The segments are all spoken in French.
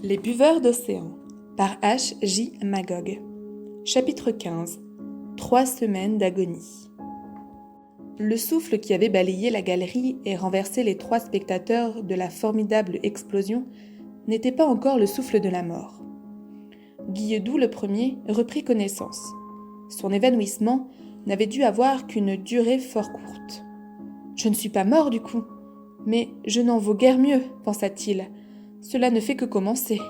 Les buveurs d'océan par H. J. Magog. Chapitre 15. 3 semaines d'agonie. Le souffle qui avait balayé la galerie et renversé les 3 spectateurs de la formidable explosion n'était pas encore le souffle de la mort. Guilledoux le premier reprit connaissance. Son évanouissement n'avait dû avoir qu'une durée fort courte. « Je ne suis pas mort du coup, mais je n'en vaux guère mieux, pensa-t-il. Cela ne fait que commencer. »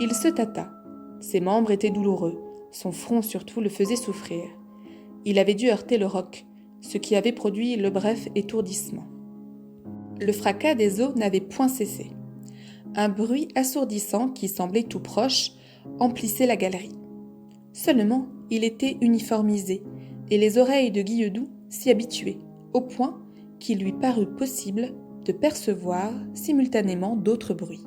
Il se tâta. Ses membres étaient douloureux, son front surtout le faisait souffrir. Il avait dû heurter le roc, ce qui avait produit le bref étourdissement. Le fracas des eaux n'avait point cessé. Un bruit assourdissant qui semblait tout proche emplissait la galerie. Seulement, il était uniformisé, et les oreilles de Guilledoux s'y habituaient, au point qu'il lui parut possible de percevoir simultanément d'autres bruits.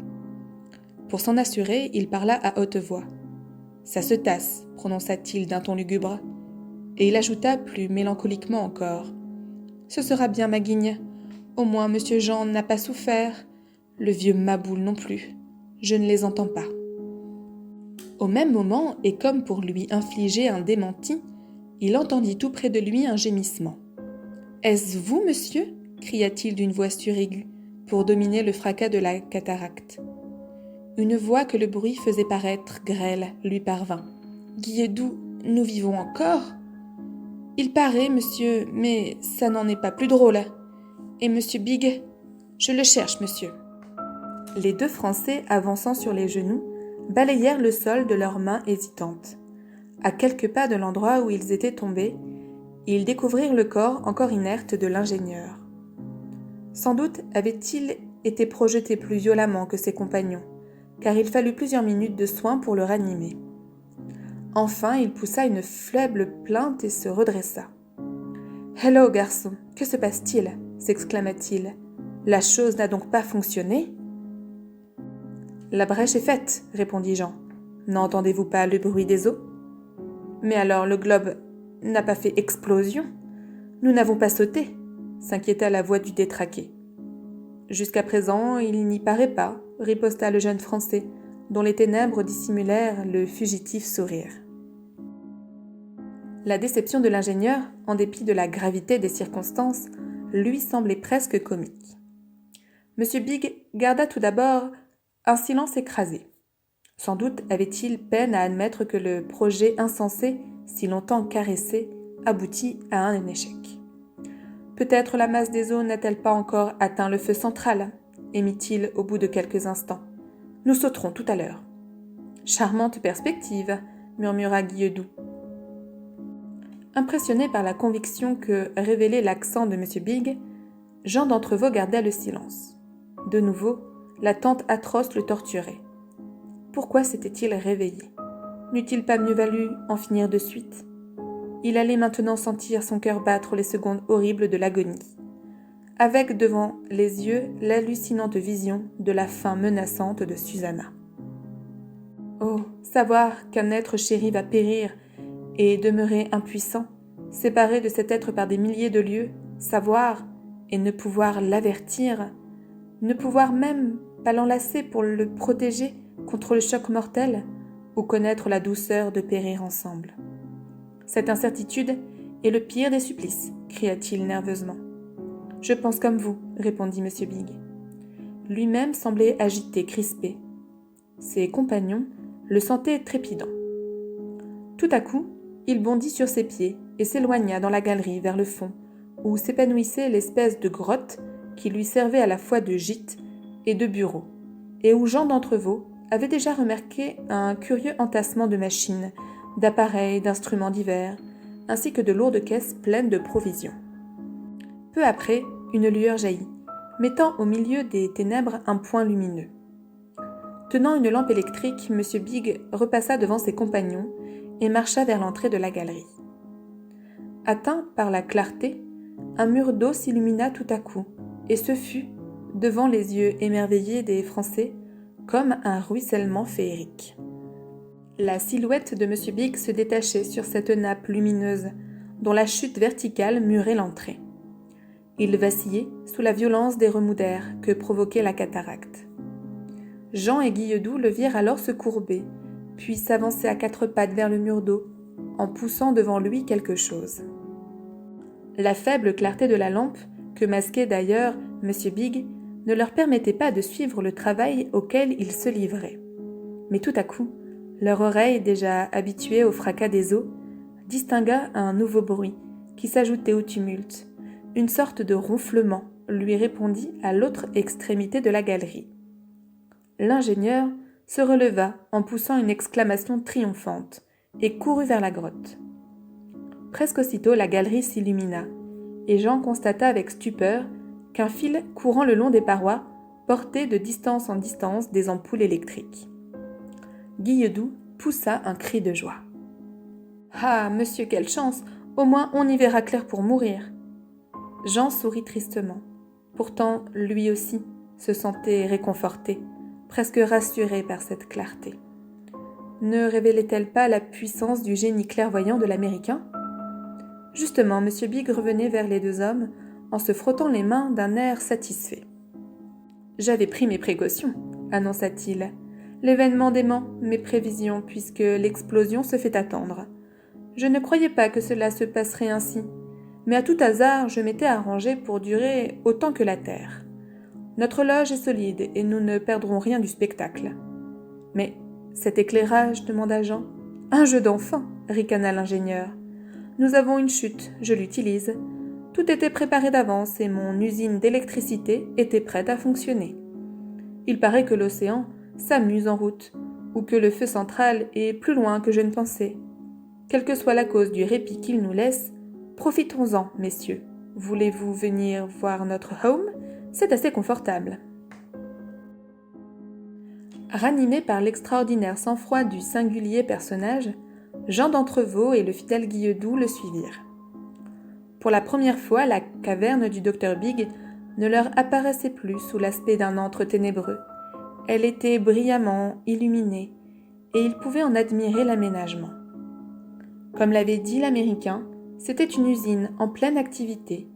Pour s'en assurer, il parla à haute voix. « Ça se tasse, prononça-t-il d'un ton lugubre, et il ajouta plus mélancoliquement encore. « Ce sera bien ma guigne. Au moins monsieur Jean n'a pas souffert. Le vieux Maboul non plus. Je ne les entends pas. » Au même moment, et comme pour lui infliger un démenti, il entendit tout près de lui un gémissement. « Est-ce vous, monsieur ?» cria-t-il d'une voix suraiguë, pour dominer le fracas de la cataracte. Une voix que le bruit faisait paraître grêle lui parvint. « Guilledoux, nous vivons encore ?»« Il paraît, monsieur, mais ça n'en est pas plus drôle. Et monsieur Big ? Je le cherche, monsieur. » Les 2 Français, avançant sur les genoux, balayèrent le sol de leurs mains hésitantes. À quelques pas de l'endroit où ils étaient tombés, ils découvrirent le corps encore inerte de l'ingénieur. Sans doute avait-il été projeté plus violemment que ses compagnons, car il fallut plusieurs minutes de soins pour le ranimer. Enfin, il poussa une faible plainte et se redressa. « Hello, garçon, que se passe-t-il » s'exclama-t-il. « La chose n'a donc pas fonctionné ?»« La brèche est faite, » répondit Jean. « N'entendez-vous pas le bruit des eaux ? Mais alors le globe n'a pas fait explosion ? Nous n'avons pas sauté ?» s'inquiéta la voix du détraqué. « Jusqu'à présent, il n'y paraît pas, » riposta le jeune Français, dont les ténèbres dissimulèrent le fugitif sourire. La déception de l'ingénieur, en dépit de la gravité des circonstances, lui semblait presque comique. Monsieur Big garda tout d'abord un silence écrasé. Sans doute avait-il peine à admettre que le projet insensé, si longtemps caressé, aboutit à un échec. « Peut-être la masse des eaux n'a-t-elle pas encore atteint le feu central ?» émit-il au bout de quelques instants. « Nous sauterons tout à l'heure. »« Charmante perspective, » murmura Guilledoux. Impressionné par la conviction que révélait l'accent de M. Big, Jean d'Entrevaux garda le silence. De nouveau, l'attente atroce le torturait. Pourquoi s'était-il réveillé ? N'eût-il pas mieux valu en finir de suite ? Il allait maintenant sentir son cœur battre les secondes horribles de l'agonie, avec devant les yeux l'hallucinante vision de la fin menaçante de Susanna. Oh, savoir qu'un être chéri va périr et demeurer impuissant, séparé de cet être par des milliers de lieues, savoir et ne pouvoir l'avertir, ne pouvoir même pas l'enlacer pour le protéger contre le choc mortel ou connaître la douceur de périr ensemble. Cette incertitude est le pire des supplices, cria-t-il nerveusement. « Je pense comme vous, » répondit M. Big. Lui-même semblait agité, crispé. Ses compagnons le sentaient trépidant. Tout à coup, il bondit sur ses pieds et s'éloigna dans la galerie vers le fond, où s'épanouissait l'espèce de grotte qui lui servait à la fois de gîte et de bureau, et où Jean d'Entrevaux avait déjà remarqué un curieux entassement de machines, d'appareils, d'instruments divers, ainsi que de lourdes caisses pleines de provisions. Peu après, une lueur jaillit, mettant au milieu des ténèbres un point lumineux. Tenant une lampe électrique, M. Big repassa devant ses compagnons et marcha vers l'entrée de la galerie. Atteint par la clarté, un mur d'eau s'illumina tout à coup, et ce fut, devant les yeux émerveillés des Français, comme un ruissellement féerique. La silhouette de M. Big se détachait sur cette nappe lumineuse, dont la chute verticale murait l'entrée. Il vacillait sous la violence des remous d'air que provoquait la cataracte. Jean et Guilledoux le virent alors se courber, puis s'avancer à 4 pattes vers le mur d'eau, en poussant devant lui quelque chose. La faible clarté de la lampe, que masquait d'ailleurs M. Big, ne leur permettait pas de suivre le travail auquel ils se livraient. Mais tout à coup, leur oreille, déjà habituée au fracas des eaux, distingua un nouveau bruit qui s'ajoutait au tumulte. Une sorte de ronflement lui répondit à l'autre extrémité de la galerie. L'ingénieur se releva en poussant une exclamation triomphante et courut vers la grotte. Presque aussitôt, la galerie s'illumina, et Jean constata avec stupeur qu'un fil courant le long des parois portait de distance en distance des ampoules électriques. Guilledoux poussa un cri de joie. « Ah, monsieur, quelle chance! Au moins on y verra clair pour mourir !» Jean sourit tristement. Pourtant, lui aussi se sentait réconforté, presque rassuré par cette clarté. Ne révélait-elle pas la puissance du génie clairvoyant de l'Américain ? Justement, M. Big revenait vers les deux hommes en se frottant les mains d'un air satisfait. « J'avais pris mes précautions, » annonça-t-il. « L'événement dément mes prévisions puisque l'explosion se fait attendre. Je ne croyais pas que cela se passerait ainsi, mais à tout hasard, je m'étais arrangé pour durer autant que la Terre. Notre loge est solide et nous ne perdrons rien du spectacle. »« Mais cet éclairage » demanda Jean. « Un jeu d'enfant » ricana l'ingénieur. « Nous avons une chute, je l'utilise. Tout était préparé d'avance et mon usine d'électricité était prête à fonctionner. Il paraît que l'océan s'amuse en route, ou que le feu central est plus loin que je ne pensais. Quelle que soit la cause du répit qu'il nous laisse, profitons-en, messieurs. Voulez-vous venir voir notre home ? C'est assez confortable. » Ranimé par l'extraordinaire sang-froid du singulier personnage, Jean d'Entrevaux et le fidèle Guilledoux le suivirent. Pour la première fois, la caverne du docteur Big ne leur apparaissait plus sous l'aspect d'un antre ténébreux. Elle était brillamment illuminée, et ils pouvaient en admirer l'aménagement. Comme l'avait dit l'Américain, c'était une usine en pleine activité.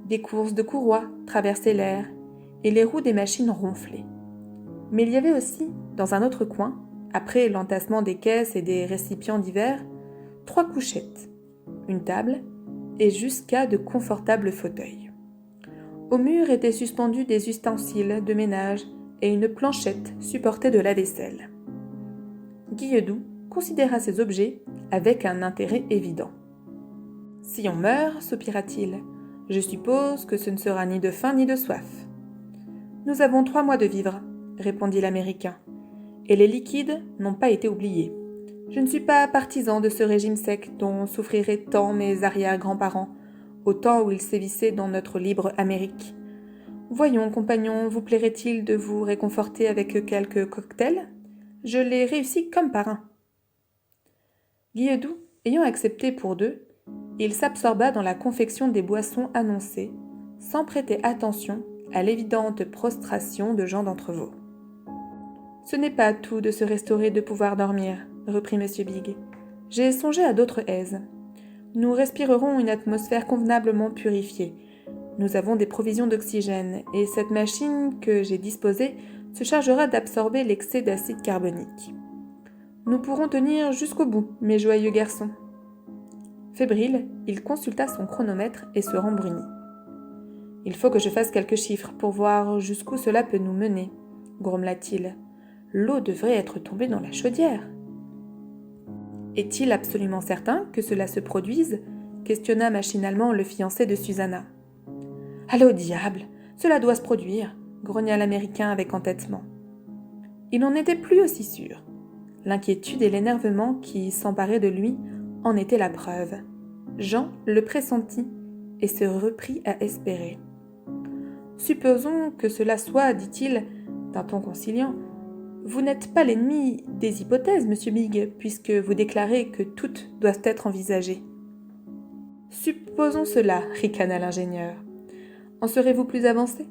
Des courses de courroies traversaient l'air, et les roues des machines ronflaient. Mais il y avait aussi, dans un autre coin, après l'entassement des caisses et des récipients divers, 3 couchettes, une table et jusqu'à de confortables fauteuils. Au mur étaient suspendus des ustensiles de ménage et une planchette supportait de la vaisselle. Guilledoux considéra ces objets avec un intérêt évident. « Si on meurt, soupira-t-il, je suppose que ce ne sera ni de faim ni de soif. »« Nous avons 3 mois de vivres, » répondit l'Américain, « et les liquides n'ont pas été oubliés. Je ne suis pas partisan de ce régime sec dont souffriraient tant mes arrière-grands-parents, au temps où ils sévissaient dans notre libre Amérique. Voyons, compagnon, vous plairait-il de vous réconforter avec quelques cocktails ? Je l'ai réussi comme par un. » Guilledoux, ayant accepté pour 2, il s'absorba dans la confection des boissons annoncées, sans prêter attention à l'évidente prostration de Jean d'Entrevaux. « Ce n'est pas tout de se restaurer de pouvoir dormir, » reprit M. Big. « J'ai songé à d'autres aises. Nous respirerons une atmosphère convenablement purifiée. Nous avons des provisions d'oxygène, et cette machine que j'ai disposée se chargera d'absorber l'excès d'acide carbonique. Nous pourrons tenir jusqu'au bout, mes joyeux garçons. » Fébrile, il consulta son chronomètre et se rembrunit. « Il faut que je fasse quelques chiffres pour voir jusqu'où cela peut nous mener, » grommela-t-il. « L'eau devrait être tombée dans la chaudière. »« Est-il absolument certain que cela se produise ?» questionna machinalement le fiancé de Susanna. « Allez au diable, cela doit se produire !» grogna l'Américain avec entêtement. Il n'en était plus aussi sûr. L'inquiétude et l'énervement qui s'emparaient de lui en étaient la preuve. Jean le pressentit et se reprit à espérer. « Supposons que cela soit, dit-il, d'un ton conciliant. Vous n'êtes pas l'ennemi des hypothèses, monsieur Big, puisque vous déclarez que toutes doivent être envisagées. »« Supposons cela, ricana l'ingénieur. En serez-vous plus avancé ?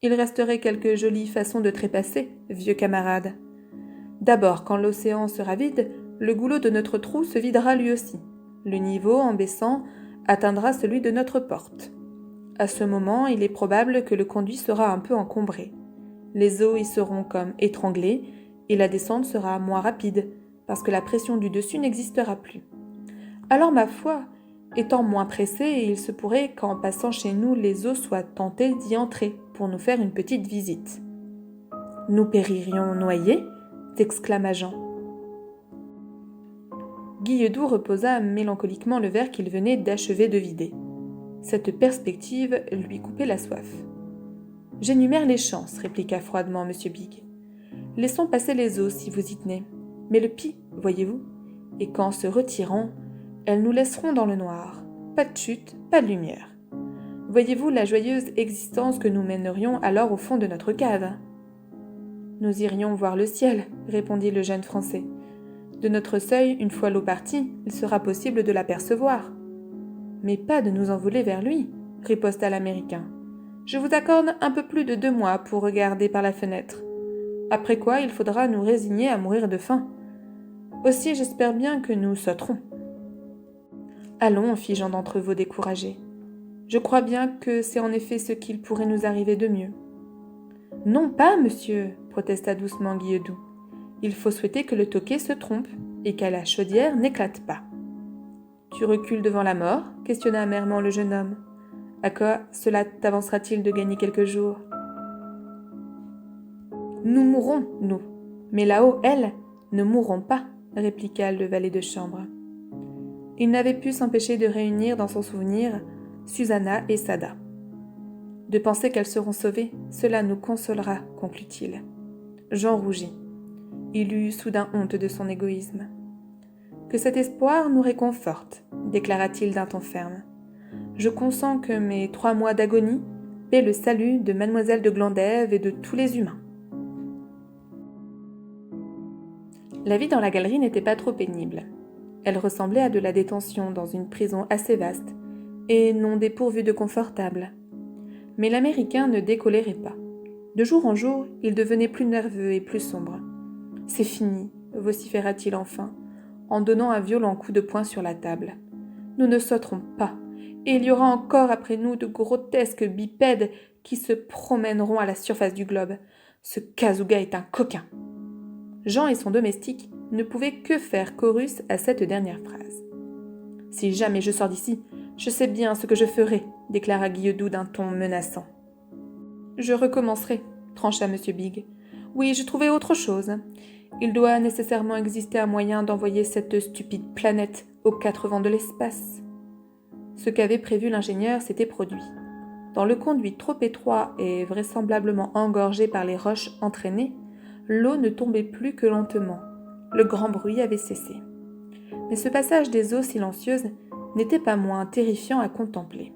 Il resterait quelques jolies façons de trépasser, vieux camarade. D'abord, quand l'océan sera vide, le goulot de notre trou se videra lui aussi. Le niveau, en baissant, atteindra celui de notre porte. À ce moment, il est probable que le conduit sera un peu encombré. Les eaux y seront comme étranglées et la descente sera moins rapide parce que la pression du dessus n'existera plus. Alors ma foi, étant moins pressés, il se pourrait qu'en passant chez nous, les eaux soient tentées d'y entrer pour nous faire une petite visite. « Nous péririons noyés » s'exclama Jean. Guilledoux reposa mélancoliquement le verre qu'il venait d'achever de vider. Cette perspective lui coupait la soif. « J'énumère les chances, répliqua froidement M. Big. « Laissons passer les eaux si vous y tenez. Mais le pis, voyez-vous, et qu'en se retirant, elles nous laisseront dans le noir. Pas de chute, pas de lumière. Voyez-vous la joyeuse existence que nous mènerions alors au fond de notre cave ? Nous irions voir le ciel, répondit le jeune Français. De notre seuil, une fois l'eau partie, il sera possible de l'apercevoir. Mais pas de nous envoler vers lui, riposta l'Américain. Je vous accorde un peu plus de 2 mois pour regarder par la fenêtre. Après quoi, il faudra nous résigner à mourir de faim. Aussi, j'espère bien que nous sauterons. Allons, fit Jean d'Entrevaux découragé. Je crois bien que c'est en effet ce qu'il pourrait nous arriver de mieux. Non pas, monsieur, protesta doucement Guilledoux. Il faut souhaiter que le toquet se trompe et qu'à la chaudière n'éclate pas. Tu recules devant la mort ? Questionna amèrement le jeune homme. À quoi cela t'avancera-t-il de gagner quelques jours ? Nous mourrons, nous. Mais là-haut, elles ne mourront pas, répliqua le valet de chambre. Il n'avait pu s'empêcher de réunir dans son souvenir Susanna et Sada. De penser qu'elles seront sauvées, cela nous consolera, conclut-il. Jean rougit. Il eut soudain honte de son égoïsme. Que cet espoir nous réconforte, déclara-t-il d'un ton ferme. Je consens que mes 3 mois d'agonie paient le salut de mademoiselle de Glandève et de tous les humains. La vie dans la galerie n'était pas trop pénible. Elle ressemblait à de la détention dans une prison assez vaste et non dépourvue de confortable. Mais l'Américain ne décolérait pas. De jour en jour, il devenait plus nerveux et plus sombre. « C'est fini », vociféra-t-il enfin, en donnant un violent coup de poing sur la table. « Nous ne sauterons pas, et il y aura encore après nous de grotesques bipèdes qui se promèneront à la surface du globe. Ce Kazouga est un coquin !» Jean et son domestique ne pouvaient que faire chorus à cette dernière phrase. « Si jamais je sors d'ici, je sais bien ce que je ferai, » déclara Guilledoux d'un ton menaçant. « Je recommencerai, » trancha M. Big. « Oui, je trouvais autre chose. Il doit nécessairement exister un moyen d'envoyer cette stupide planète aux 4 vents de l'espace. » Ce qu'avait prévu l'ingénieur s'était produit. Dans le conduit trop étroit et vraisemblablement engorgé par les roches entraînées, l'eau ne tombait plus que lentement. Le grand bruit avait cessé. Mais ce passage des eaux silencieuses n'était pas moins terrifiant à contempler.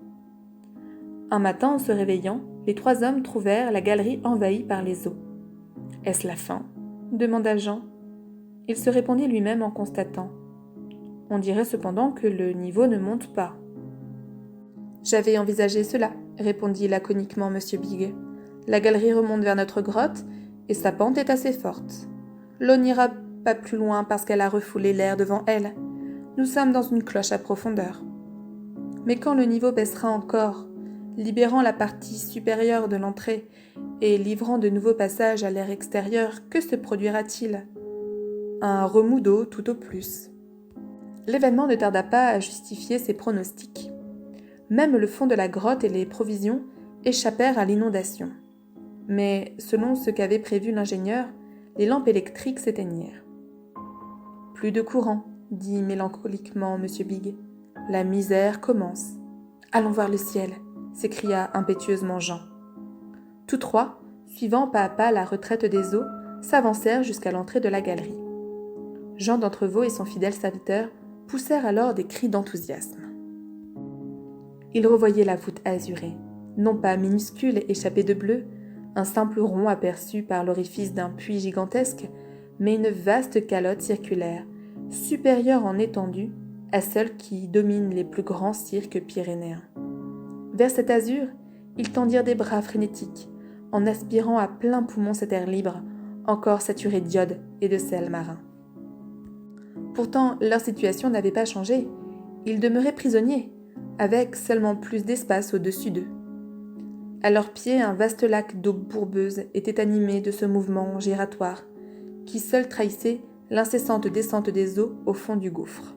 Un matin, en se réveillant, les 3 hommes trouvèrent la galerie envahie par les eaux. « Est-ce la fin ?» demanda Jean. Il se répondit lui-même en constatant. « On dirait cependant que le niveau ne monte pas. »« J'avais envisagé cela, » répondit laconiquement M. Big. « La galerie remonte vers notre grotte et sa pente est assez forte. L'eau n'ira pas plus loin parce qu'elle a refoulé l'air devant elle. Nous sommes dans une cloche à profondeur. Mais quand le niveau baissera encore, libérant la partie supérieure de l'entrée et livrant de nouveaux passages à l'air extérieur, que se produira-t-il ? Un remous d'eau tout au plus. » L'événement ne tarda pas à justifier ses pronostics. Même le fond de la grotte et les provisions échappèrent à l'inondation. Mais, selon ce qu'avait prévu l'ingénieur, les lampes électriques s'éteignirent. « Plus de courant, » dit mélancoliquement M. Big. « La misère commence. »« Allons voir le ciel !» s'écria impétueusement Jean. Tous 3, suivant pas à pas la retraite des eaux, s'avancèrent jusqu'à l'entrée de la galerie. Jean d'Entrevaux et son fidèle serviteur poussèrent alors des cris d'enthousiasme. Ils revoyaient la voûte azurée, non pas minuscule échappée de bleu, un simple rond aperçu par l'orifice d'un puits gigantesque, mais une vaste calotte circulaire, supérieure en étendue à celle qui domine les plus grands cirques pyrénéens. Vers cet azur, ils tendirent des bras frénétiques, en aspirant à plein poumon cet air libre, encore saturé d'iode et de sel marin. Pourtant, leur situation n'avait pas changé. Ils demeuraient prisonniers, avec seulement plus d'espace au-dessus d'eux. À leurs pieds, un vaste lac d'eau bourbeuse était animé de ce mouvement giratoire, qui seul trahissait l'incessante descente des eaux au fond du gouffre.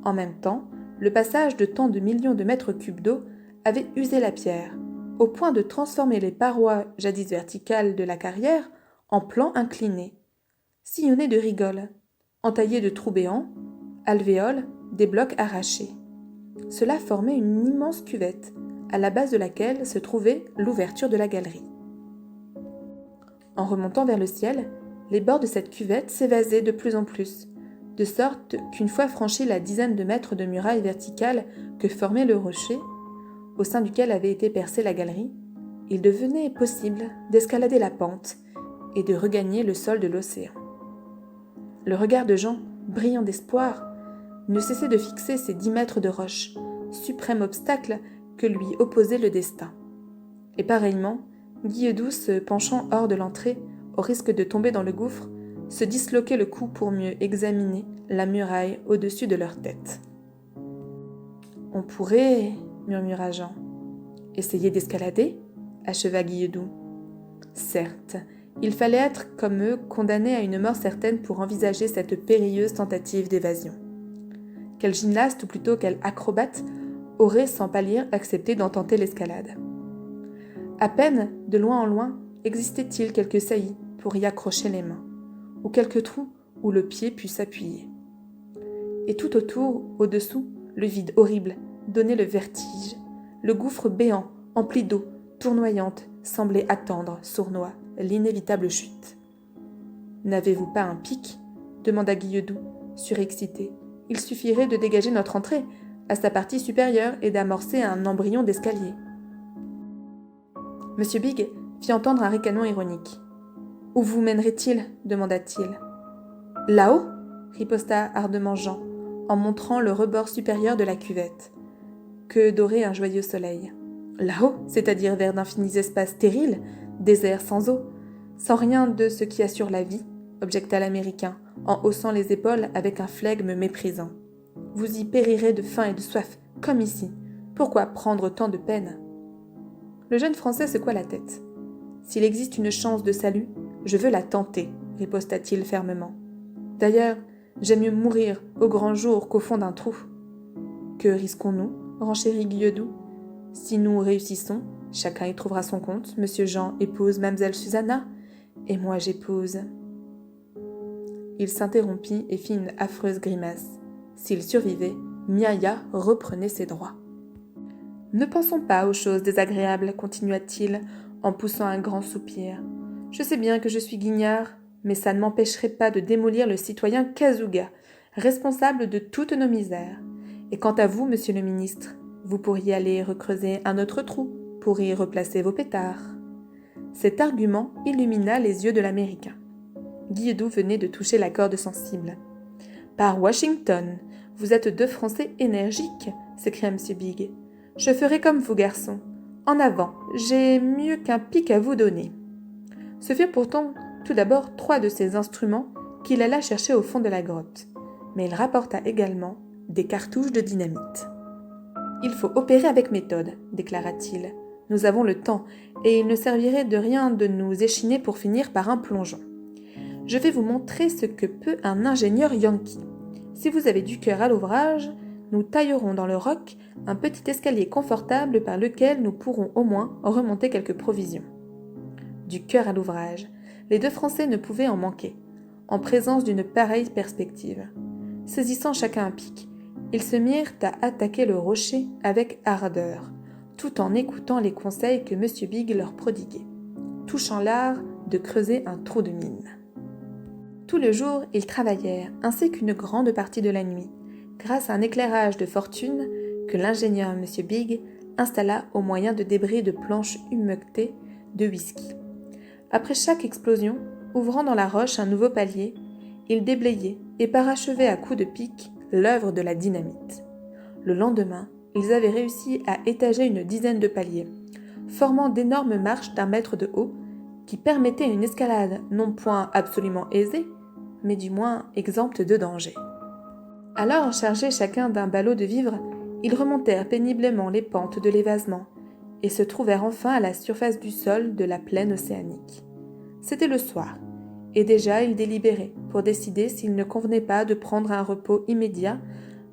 En même temps, le passage de tant de millions de mètres cubes d'eau avait usé la pierre, au point de transformer les parois jadis verticales de la carrière en plans inclinés, sillonnés de rigoles, entaillés de trous béants, alvéoles, des blocs arrachés. Cela formait une immense cuvette, à la base de laquelle se trouvait l'ouverture de la galerie. En remontant vers le ciel, les bords de cette cuvette s'évasaient de plus en plus, de sorte qu'une fois franchi la dizaine de mètres de muraille verticale que formait le rocher, au sein duquel avait été percée la galerie, il devenait possible d'escalader la pente et de regagner le sol de l'océan. Le regard de Jean, brillant d'espoir, ne cessait de fixer ces 10 mètres de roche, suprême obstacle que lui opposait le destin. Et pareillement, Guilledou, se penchant hors de l'entrée, au risque de tomber dans le gouffre, se disloquait le cou pour mieux examiner la muraille au-dessus de leur tête. « On pourrait, » murmura Jean. « Essayer d'escalader » acheva Guilledou. Certes, il fallait être, comme eux, condamné à une mort certaine pour envisager cette périlleuse tentative d'évasion. Quel gymnaste, ou plutôt quel acrobate, aurait sans pâlir accepté d'en tenter l'escalade? À peine, de loin en loin, existait-il quelques saillies pour y accrocher les mains, ou quelques trous où le pied pût s'appuyer. Et tout autour, au-dessous, le vide horrible donnait le vertige. Le gouffre béant, empli d'eau, tournoyante, semblait attendre, sournois, l'inévitable chute. « N'avez-vous pas un pic » demanda Guilledou, surexcité. « Il suffirait de dégager notre entrée à sa partie supérieure et d'amorcer un embryon d'escalier. » Monsieur Bigg fit entendre un ricanement ironique. « Où vous mènerait-il » demanda-t-il. « Là-haut » riposta ardemment Jean, en montrant le rebord supérieur de la cuvette, que dorait un joyeux soleil. « Là-haut, c'est-à-dire vers d'infinis espaces stériles, déserts sans eau, sans rien de ce qui assure la vie, » objecta l'Américain, en haussant les épaules avec un flegme méprisant. « Vous y périrez de faim et de soif, comme ici. Pourquoi prendre tant de peine ?» Le jeune Français secoua la tête. « S'il existe une chance de salut, je veux la tenter, » riposta-t-il fermement. « D'ailleurs, j'aime mieux mourir au grand jour qu'au fond d'un trou. »« Que risquons-nous » renchérit Guilledou. « Si nous réussissons, chacun y trouvera son compte. Monsieur Jean épouse Mamselle Susanna, et moi j'épouse... » Il s'interrompit et fit une affreuse grimace. S'il survivait, Miaïa reprenait ses droits. « Ne pensons pas aux choses désagréables, » continua-t-il, en poussant un grand soupir. « Je sais bien que je suis guignard, mais ça ne m'empêcherait pas de démolir le citoyen Kazuga, responsable de toutes nos misères. Et quant à vous, monsieur le ministre, vous pourriez aller recreuser un autre trou pour y replacer vos pétards. » Cet argument illumina les yeux de l'Américain. Guilledou venait de toucher la corde sensible. « Par Washington, vous êtes deux Français énergiques » s'écria M. Bigg. « Je ferai comme vous, garçon. En avant, j'ai mieux qu'un pic à vous donner. » Ce furent pourtant tout d'abord 3 de ces instruments qu'il alla chercher au fond de la grotte, mais il rapporta également des cartouches de dynamite. « Il faut opérer avec méthode, » déclara-t-il. « Nous avons le temps, et il ne servirait de rien de nous échiner pour finir par un plongeon. Je vais vous montrer ce que peut un ingénieur yankee. Si vous avez du cœur à l'ouvrage, nous taillerons dans le roc un petit escalier confortable par lequel nous pourrons au moins remonter quelques provisions. » Du cœur à l'ouvrage, les deux Français ne pouvaient en manquer, en présence d'une pareille perspective. Saisissant chacun un pic, ils se mirent à attaquer le rocher avec ardeur, tout en écoutant les conseils que M. Bigg leur prodiguait, touchant l'art de creuser un trou de mine. Tout le jour, ils travaillèrent, ainsi qu'une grande partie de la nuit, grâce à un éclairage de fortune que l'ingénieur M. Bigg installa au moyen de débris de planches humectées de whisky. Après chaque explosion, ouvrant dans la roche un nouveau palier, il déblayait et parachevait à coups de pic l'œuvre de la dynamite. Le lendemain, ils avaient réussi à étager une dizaine de paliers, formant d'énormes marches d'1 mètre de haut qui permettaient une escalade non point absolument aisée, mais du moins exempte de danger. Alors, chargés chacun d'un ballot de vivres, ils remontèrent péniblement les pentes de l'évasement et se trouvèrent enfin à la surface du sol de la plaine océanique. C'était le soir, et déjà ils délibéraient pour décider s'il ne convenait pas de prendre un repos immédiat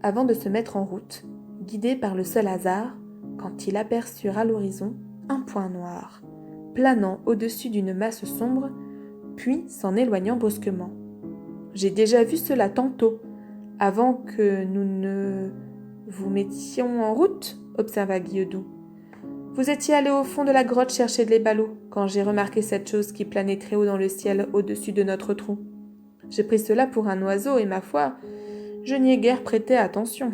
avant de se mettre en route, guidés par le seul hasard, quand ils aperçurent à l'horizon un point noir, planant au-dessus d'une masse sombre, puis s'en éloignant brusquement. « J'ai déjà vu cela tantôt, avant que nous ne vous mettions en route, observa Guilledoux. Vous étiez allé au fond de la grotte chercher les ballots, quand j'ai remarqué cette chose qui planait très haut dans le ciel au-dessus de notre trou. J'ai pris cela pour un oiseau et, ma foi, je n'y ai guère prêté attention.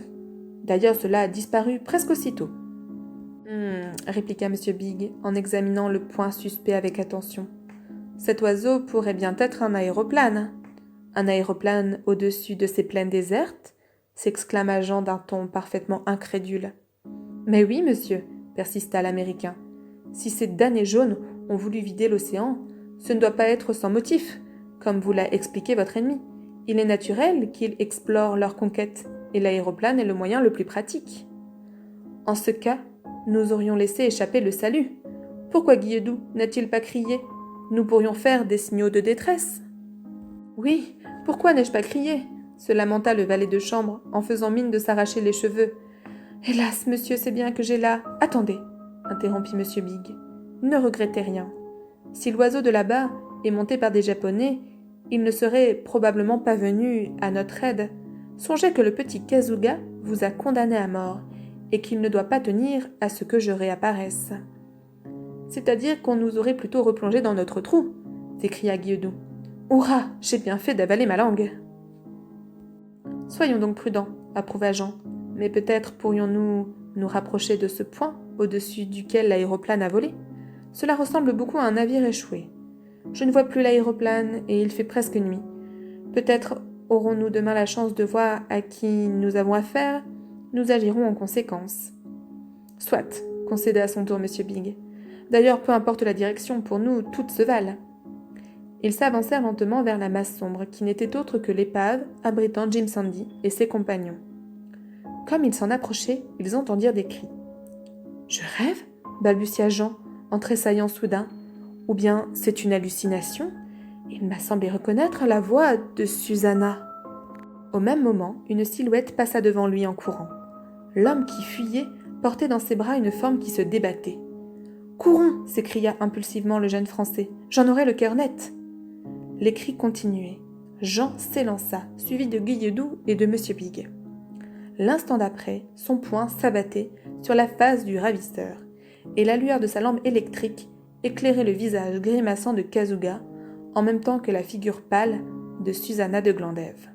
D'ailleurs, cela a disparu presque aussitôt. Répliqua M. Bigg, en examinant le point suspect avec attention. Cet oiseau pourrait bien être un aéroplane. Un aéroplane au-dessus de ces plaines désertes s'exclama Jean d'un ton parfaitement incrédule. Mais oui, monsieur, persista l'Américain. Si ces damnés jaunes ont voulu vider l'océan, ce ne doit pas être sans motif, comme vous l'a expliqué votre ennemi. Il est naturel qu'ils explorent leur conquête, et l'aéroplane est le moyen le plus pratique. En ce cas, nous aurions laissé échapper le salut. Pourquoi Guilledoux n'a-t-il pas crié ? Nous pourrions faire des signaux de détresse. Oui, pourquoi n'ai-je pas crié ? Se lamenta le valet de chambre, en faisant mine de s'arracher les cheveux. Hélas, monsieur, c'est bien que j'ai là... Attendez, interrompit M. Bigg. Ne regrettez rien. Si l'oiseau de là-bas est monté par des Japonais, il ne serait probablement pas venu à notre aide. Songez que le petit Kazuga vous a condamné à mort, et qu'il ne doit pas tenir à ce que je réapparaisse. C'est-à-dire qu'on nous aurait plutôt replongé dans notre trou, s'écria Guilledoux. Hurrah, j'ai bien fait d'avaler ma langue. Soyons donc prudents, approuva Jean, mais peut-être pourrions-nous nous rapprocher de ce point au-dessus duquel l'aéroplane a volé. Cela ressemble beaucoup à un navire échoué. Je ne vois plus l'aéroplane et il fait presque nuit. Peut-être aurons-nous demain la chance de voir à qui nous avons affaire. Nous agirons en conséquence. Soit, concéda à son tour M. Bigg. D'ailleurs, peu importe la direction, pour nous, toutes se valent. Ils s'avancèrent lentement vers la masse sombre, qui n'était autre que l'épave abritant Jim Sandy et ses compagnons. Comme ils s'en approchaient, ils entendirent des cris. « Je rêve ?» balbutia Jean, en tressaillant soudain. « Ou bien c'est une hallucination ? Il m'a semblé reconnaître la voix de Susanna. » Au même moment, une silhouette passa devant lui en courant. L'homme qui fuyait portait dans ses bras une forme qui se débattait. « Courons !» s'écria impulsivement le jeune Français. « J'en aurai le cœur net !» Les cris continuaient. Jean s'élança, suivi de Guilledoux et de M. Bigg. L'instant d'après, son poing s'abattait sur la face du ravisseur, et la lueur de sa lampe électrique éclairait le visage grimaçant de Kazuga, en même temps que la figure pâle de Susanna de Glandève.